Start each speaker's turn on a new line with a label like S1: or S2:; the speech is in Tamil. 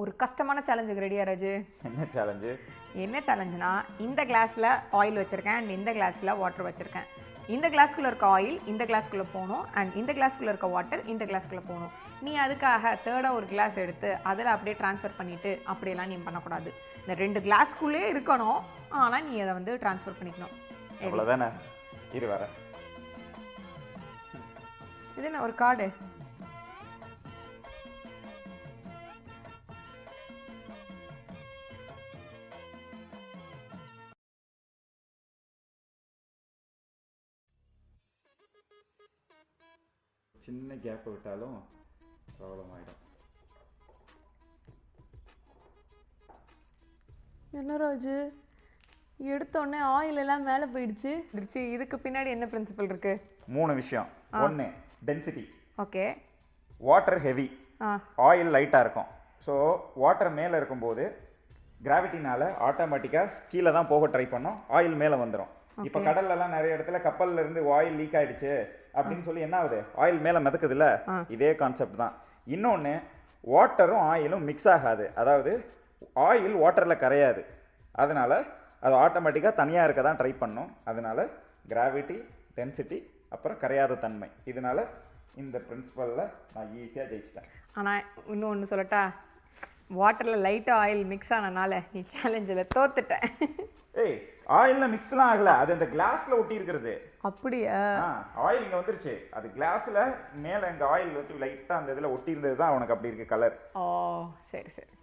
S1: ஒரு கஷ்டமான சேலஞ்சுக்கு ரெடியா ராஜு?
S2: என்ன சேலஞ்சு?
S1: என்ன சேலஞ்சுனா, இந்த கிளாஸில் ஆயில் வச்சுருக்கேன் அண்ட் இந்த கிளாஸில் வாட்டர் வச்சுருக்கேன். இந்த கிளாஸ்க்குள்ளே இருக்க ஆயில் இந்த கிளாஸ்க்குள்ளே போகணும் அண்ட் இந்த கிளாஸ்க்குள்ளே இருக்க வாட்டர் இந்த கிளாஸ்க்குள்ளே போகணும். நீ அதுக்காக தேர்டாக ஒரு கிளாஸ் எடுத்து அதில் அப்படியே ட்ரான்ஸ்ஃபர் பண்ணிவிட்டு அப்படியெல்லாம் நீ பண்ணக்கூடாது. இந்த 2 கிளாஸ்க்குள்ளே இருக்கணும், ஆனால் நீ அதை வந்து ட்ரான்ஸ்ஃபர் பண்ணிக்கணும்.
S2: அவ்வளோதானே? இரு வர.
S1: இது என்ன ஒரு கார்டு?
S2: சின்ன கேப் விட்டாலும் ப்ராப்ளம் ஆகிடும்.
S1: என்ன ராஜு, எடுத்தோடனே ஆயில் எல்லாம் மேலே போயிடுச்சு. இதுக்கு பின்னாடி என்ன பிரின்சிபல் இருக்கு?
S2: 3 விஷயம். 1 density.
S1: Okay.
S2: Water heavy, oil லைட்டாக இருக்கும். ஸோ வாட்டர் மேலே இருக்கும்போது கிராவிட்டினால ஆட்டோமேட்டிக்காக கீழே தான் போக ட்ரை பண்ணோம், ஆயில் மேலே வந்துடும். இப்போ கடல்லலாம் நிறைய இடத்துல கப்பல்ல இருந்து ஆயில் லீக் ஆயிடுச்சு அப்படின்னு சொல்லி என்ன ஆகுது, ஆயில் மேலே மிதக்குது இல்லை? இதே கான்செப்ட் தான். இன்னொன்று, வாட்டரும் ஆயிலும் மிக்ஸ் ஆகாது, அதாவது ஆயில் வாட்டரில் கரையாது. அதனால் அது ஆட்டோமேட்டிக்காக தனியாக இருக்க தான் ட்ரை பண்ணும். அதனால் கிராவிட்டி, டென்சிட்டி, அப்புறம் கரையாத தன்மை, இதனால் இந்த பிரின்சிபலில் நான் ஈஸியாக ஜெயிச்சிட்டேன்.
S1: ஆனால் இன்னொன்று சொல்லட்டா, வாட்டரில் லைட்டாக ஆயில் மிக்ஸ் ஆனனால நீ சேலஞ்சில் தோத்துட்டேன்.
S2: ஏய், ஆயில்ல மிக்ஸ்லாம் ஆகல, அது அந்த கிளாஸ்ல ஒட்டி இருக்கிறது.
S1: அப்படியா?
S2: ஆயில் இங்க வந்துருச்சு, அது கிளாஸ்ல மேல எங்க ஆயில் வந்து லைட்டா அந்த இதுல ஒட்டி இருந்தது தான் உனக்கு அப்படி இருக்கு கலர்.
S1: ஓ சரி சரி.